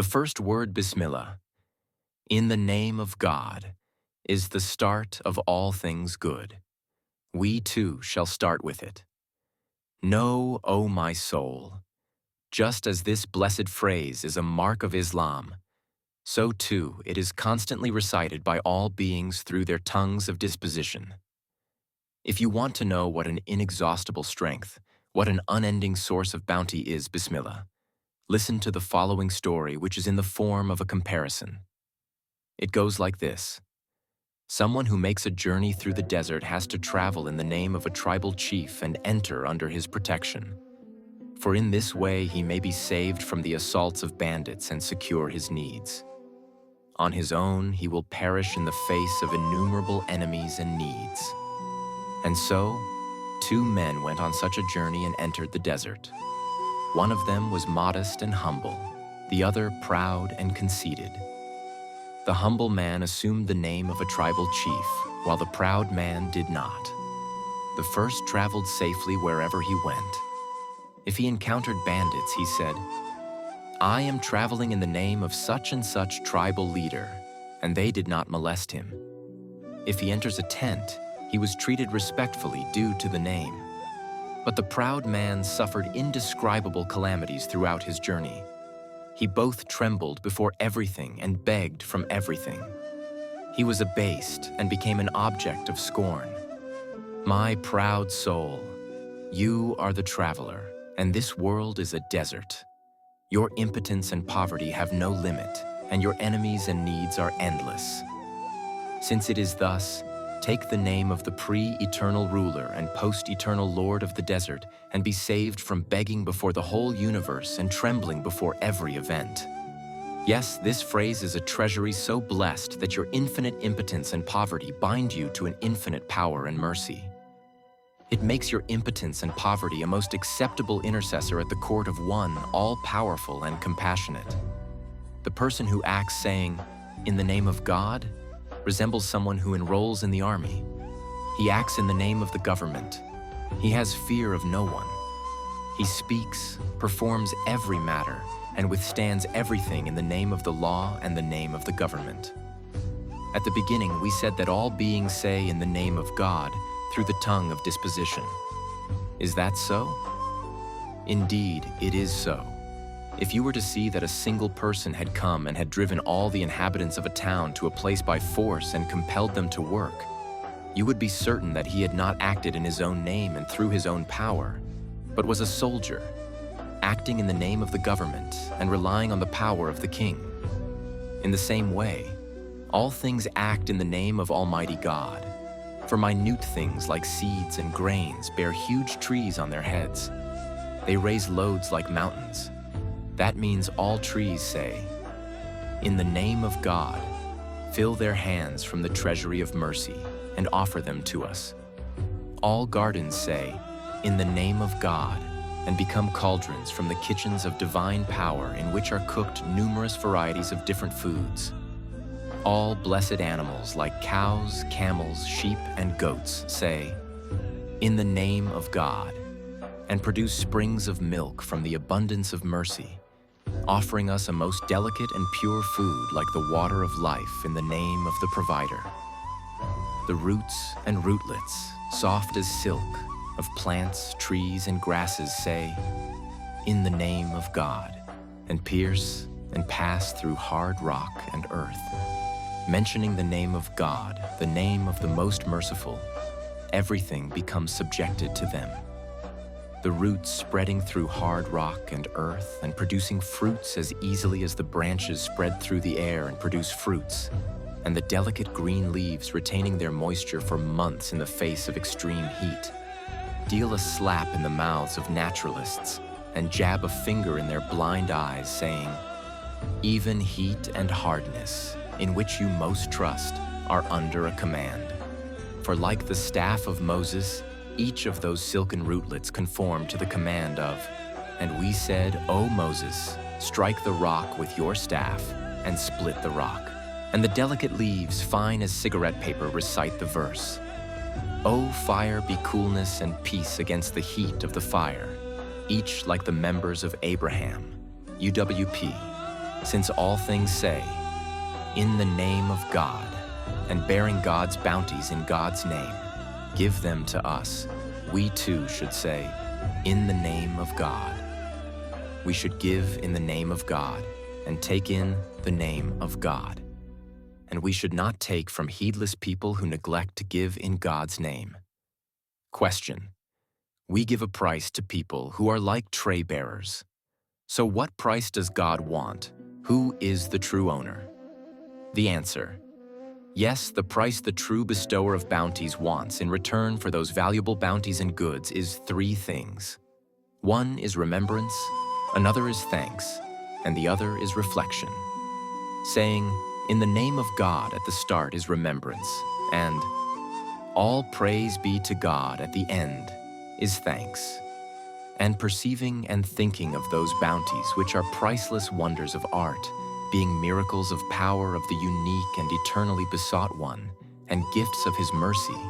The first word, Bismillah, in the name of God, is the start of all things good. We too shall start with it. Know, O my soul, just as this blessed phrase is a mark of Islam, so too it is constantly recited by all beings through their tongues of disposition. If you want to know what an inexhaustible strength, what an unending source of bounty is Bismillah, listen to the following story, which is in the form of a comparison. It goes like this. Someone who makes a journey through the desert has to travel in the name of a tribal chief and enter under his protection. For in this way he may be saved from the assaults of bandits and secure his needs. On his own, he will perish in the face of innumerable enemies and needs. And so, 2 men went on such a journey and entered the desert. One of them was modest and humble, the other proud and conceited. The humble man assumed the name of a tribal chief, while the proud man did not. The first traveled safely wherever he went. If he encountered bandits, he said, "I am traveling in the name of such and such tribal leader," and they did not molest him. If he enters a tent, he was treated respectfully due to the name. But the proud man suffered indescribable calamities throughout his journey. He both trembled before everything and begged from everything. He was abased and became an object of scorn. My proud soul, you are the traveler, and this world is a desert. Your impotence and poverty have no limit, and your enemies and needs are endless. Since it is thus, take the name of the pre-eternal ruler and post-eternal lord of the desert and be saved from begging before the whole universe and trembling before every event. Yes, this phrase is a treasury so blessed that your infinite impotence and poverty bind you to an infinite power and mercy. It makes your impotence and poverty a most acceptable intercessor at the court of one all-powerful and compassionate. The person who acts saying, "In the name of God," resembles someone who enrolls in the army. He acts in the name of the government. He has fear of no one. He speaks, performs every matter, and withstands everything in the name of the law and the name of the government. At the beginning, we said that all beings say in the name of God through the tongue of disposition. Is that so? Indeed, it is so. If you were to see that a single person had come and had driven all the inhabitants of a town to a place by force and compelled them to work, you would be certain that he had not acted in his own name and through his own power, but was a soldier, acting in the name of the government and relying on the power of the king. In the same way, all things act in the name of Almighty God. For minute things like seeds and grains bear huge trees on their heads. They raise loads like mountains. That means all trees say, "In the name of God, fill their hands from the treasury of mercy and offer them to us." All gardens say, "In the name of God," and become cauldrons from the kitchens of divine power in which are cooked numerous varieties of different foods. All blessed animals like cows, camels, sheep, and goats say, "In the name of God," and produce springs of milk from the abundance of mercy, offering us a most delicate and pure food like the water of life in the name of the provider. The roots and rootlets, soft as silk, of plants, trees, and grasses say, "In the name of God," and pierce and pass through hard rock and earth. Mentioning the name of God, the name of the Most Merciful, everything becomes subjected to them. The roots spreading through hard rock and earth and producing fruits as easily as the branches spread through the air and produce fruits, and the delicate green leaves retaining their moisture for months in the face of extreme heat, deal a slap in the mouths of naturalists and jab a finger in their blind eyes, saying, "Even heat and hardness, in which you most trust, are under a command." For like the staff of Moses, each of those silken rootlets conformed to the command of, "And we said, O Moses, strike the rock with your staff, and split the rock." And the delicate leaves, fine as cigarette paper, recite the verse, "O fire, be coolness and peace against the heat of the fire, each like the members of Abraham." UWP. since all things say, "In the name of God," and bearing God's bounties in God's name, give them to us, we too should say, "In the name of God." We should give in the name of God and take in the name of God. And we should not take from heedless people who neglect to give in God's name. Question: we give a price to people who are like tray bearers. So what price does God want? Who is the true owner? The answer: yes, the price the true bestower of bounties wants in return for those valuable bounties and goods is three things. One is remembrance, another is thanks, and the other is reflection. Saying, "In the name of God" at the start is remembrance, and "All praise be to God" at the end is thanks. And perceiving and thinking of those bounties which are priceless wonders of art, being miracles of power of the unique and eternally besought one, and gifts of his mercy,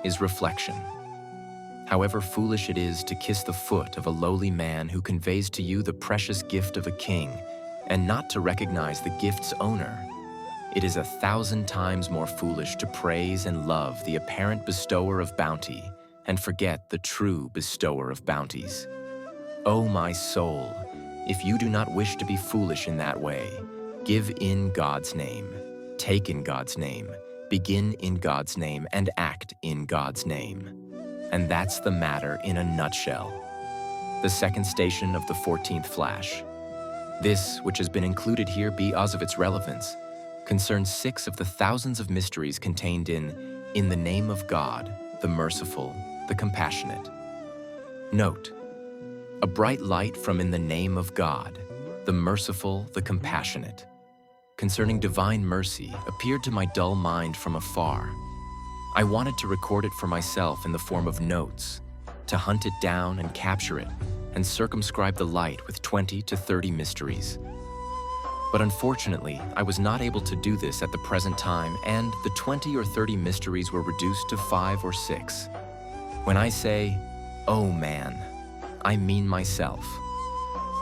is reflection. However foolish it is to kiss the foot of a lowly man who conveys to you the precious gift of a king, and not to recognize the gift's owner, it is 1,000 times more foolish to praise and love the apparent bestower of bounty and forget the true bestower of bounties. O my soul, if you do not wish to be foolish in that way, give in God's name, take in God's name, begin in God's name, and act in God's name. And that's the matter in a nutshell. The second station of the 14th flash. This, which has been included here because of its relevance, concerns 6 of the thousands of mysteries contained in the name of God, the merciful, the compassionate. Note: a bright light from "in the name of God," the merciful, the compassionate, concerning divine mercy appeared to my dull mind from afar. I wanted to record it for myself in the form of notes, to hunt it down and capture it, and circumscribe the light with 20 to 30 mysteries. But unfortunately, I was not able to do this at the present time, and the 20 or 30 mysteries were reduced to 5 or 6. When I say, "Oh man," I mean myself.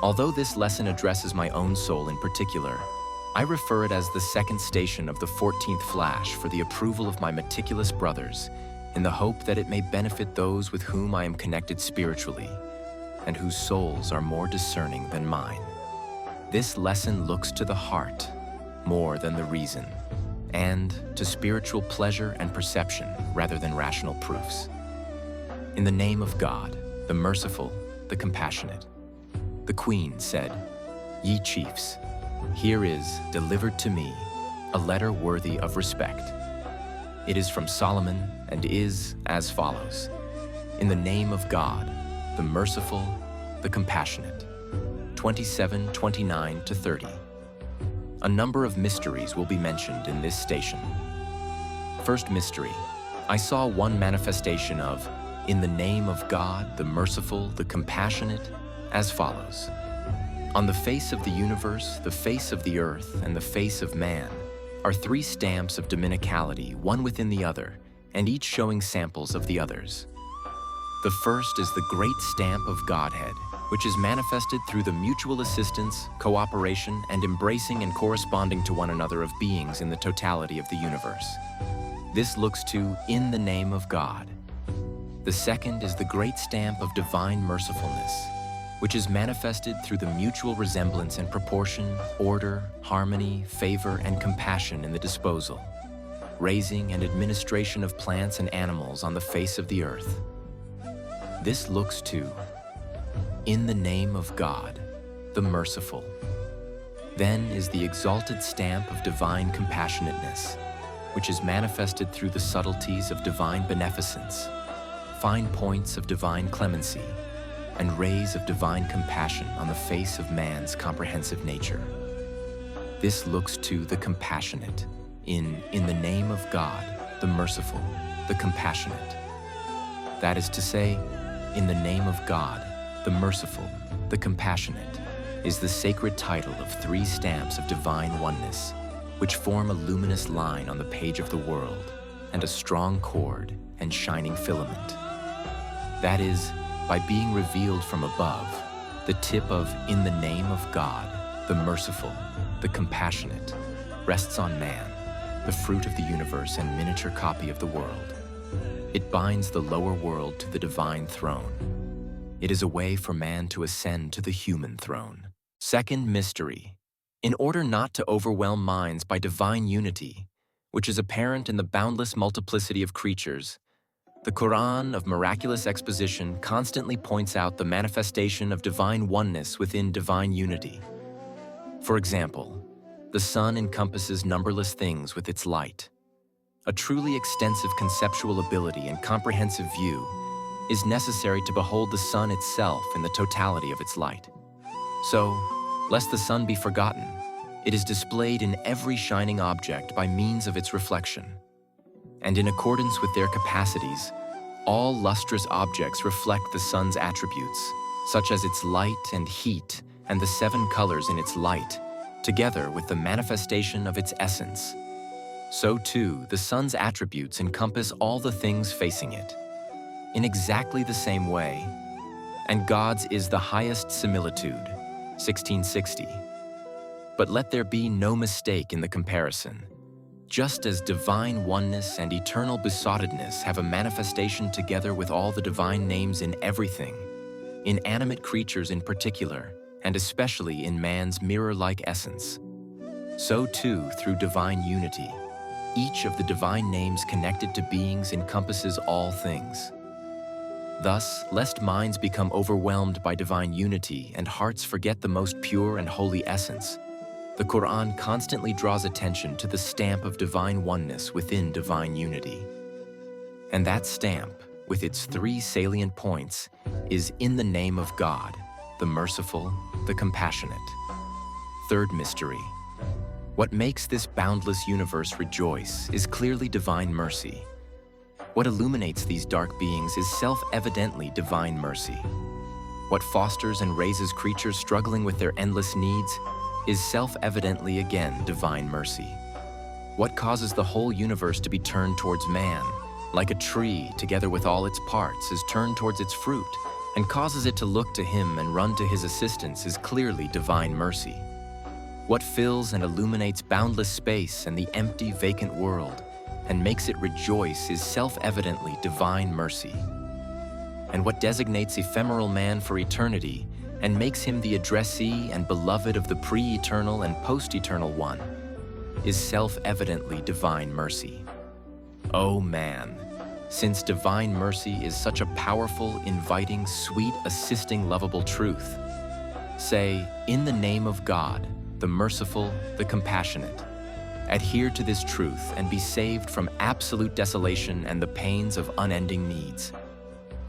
Although this lesson addresses my own soul in particular, I refer it as the second station of the 14th flash for the approval of my meticulous brothers, in the hope that it may benefit those with whom I am connected spiritually, and whose souls are more discerning than mine. This lesson looks to the heart more than the reason, and to spiritual pleasure and perception rather than rational proofs. In the name of God, the merciful, the compassionate, the Queen said, "Ye chiefs, here is, delivered to me, a letter worthy of respect. It is from Solomon and is as follows. In the name of God, the merciful, the compassionate." 27:29 to 30. A number of mysteries will be mentioned in this station. First mystery, I saw one manifestation of "in the name of God, the merciful, the compassionate," as follows. On the face of the universe, the face of the earth, and the face of man are 3 stamps of dominicality, one within the other, and each showing samples of the others. The first is the great stamp of Godhead, which is manifested through the mutual assistance, cooperation, and embracing and corresponding to one another of beings in the totality of the universe. This looks to "in the name of God." The second is the great stamp of divine mercifulness, which is manifested through the mutual resemblance and proportion, order, harmony, favor, and compassion in the disposal, raising and administration of plants and animals on the face of the earth. This looks to "in the name of God, the merciful." Then is the exalted stamp of divine compassionateness, which is manifested through the subtleties of divine beneficence, fine points of divine clemency, and rays of divine compassion on the face of man's comprehensive nature. This looks to the compassionate in the name of God, the merciful, the compassionate. That is to say, in the name of God, the merciful, the compassionate, is the sacred title of 3 stamps of divine oneness, which form a luminous line on the page of the world, and a strong cord and shining filament. That is, by being revealed from above, the tip of "in the name of God, the merciful, the compassionate, rests on man, the fruit of the universe and miniature copy of the world. It binds the lower world to the divine throne. It is a way for man to ascend to the human throne. Second mystery. In order not to overwhelm minds by divine unity, which is apparent in the boundless multiplicity of creatures, the Quran of miraculous exposition constantly points out the manifestation of divine oneness within divine unity. For example, the sun encompasses numberless things with its light. A truly extensive conceptual ability and comprehensive view is necessary to behold the sun itself in the totality of its light. So, lest the sun be forgotten, it is displayed in every shining object by means of its reflection. And in accordance with their capacities, all lustrous objects reflect the sun's attributes, such as its light and heat and the 7 colors in its light, together with the manifestation of its essence. So too, the sun's attributes encompass all the things facing it, in exactly the same way. And God's is the highest similitude, 1660. But let there be no mistake in the comparison. Just as divine oneness and eternal besottedness have a manifestation together with all the divine names in everything, in animate creatures in particular, and especially in man's mirror-like essence, so too through divine unity, each of the divine names connected to beings encompasses all things. Thus, lest minds become overwhelmed by divine unity and hearts forget the most pure and holy essence, the Quran constantly draws attention to the stamp of divine oneness within divine unity. And that stamp, with its 3 salient points, is in the name of God, the merciful, the compassionate. Third mystery. What makes this boundless universe rejoice is clearly divine mercy. What illuminates these dark beings is self-evidently divine mercy. What fosters and raises creatures struggling with their endless needs is self-evidently again divine mercy. What causes the whole universe to be turned towards man, like a tree together with all its parts is turned towards its fruit, and causes it to look to him and run to his assistance is clearly divine mercy. What fills and illuminates boundless space and the empty, vacant world, and makes it rejoice is self-evidently divine mercy. And what designates ephemeral man for eternity and makes him the addressee and beloved of the pre-eternal and post-eternal one is self-evidently divine mercy. O man, since divine mercy is such a powerful, inviting, sweet, assisting, lovable truth, say, in the name of God, the merciful, the compassionate, adhere to this truth and be saved from absolute desolation and the pains of unending needs.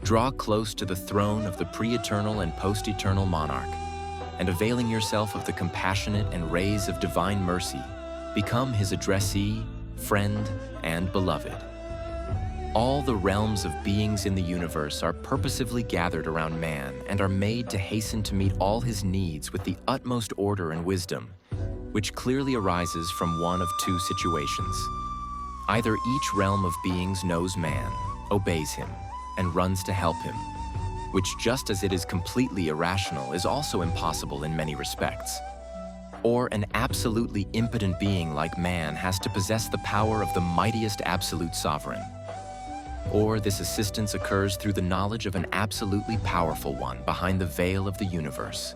Draw close to the throne of the pre-eternal and post-eternal monarch, and availing yourself of the compassionate and rays of divine mercy, become his addressee, friend, and beloved. All the realms of beings in the universe are purposively gathered around man and are made to hasten to meet all his needs with the utmost order and wisdom, which clearly arises from one of 2 situations. Either each realm of beings knows man, obeys him, and runs to help him, which just as it is completely irrational is also impossible in many respects. Or an absolutely impotent being like man has to possess the power of the mightiest absolute sovereign. Or this assistance occurs through the knowledge of an absolutely powerful one behind the veil of the universe.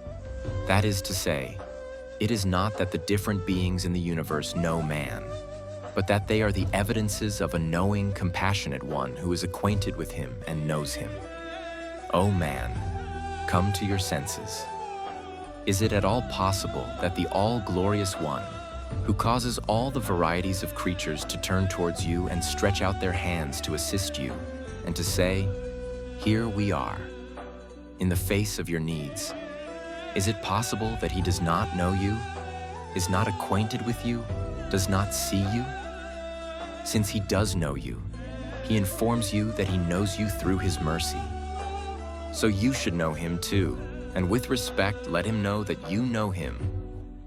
That is to say, it is not that the different beings in the universe know man, but that they are the evidences of a knowing, compassionate one who is acquainted with him and knows him. O man, come to your senses. Is it at all possible that the all-glorious one, who causes all the varieties of creatures to turn towards you and stretch out their hands to assist you, and to say, here we are, in the face of your needs, is it possible that he does not know you, is not acquainted with you, does not see you? Since he does know you, he informs you that he knows you through his mercy. So you should know him too, and with respect let him know that you know him,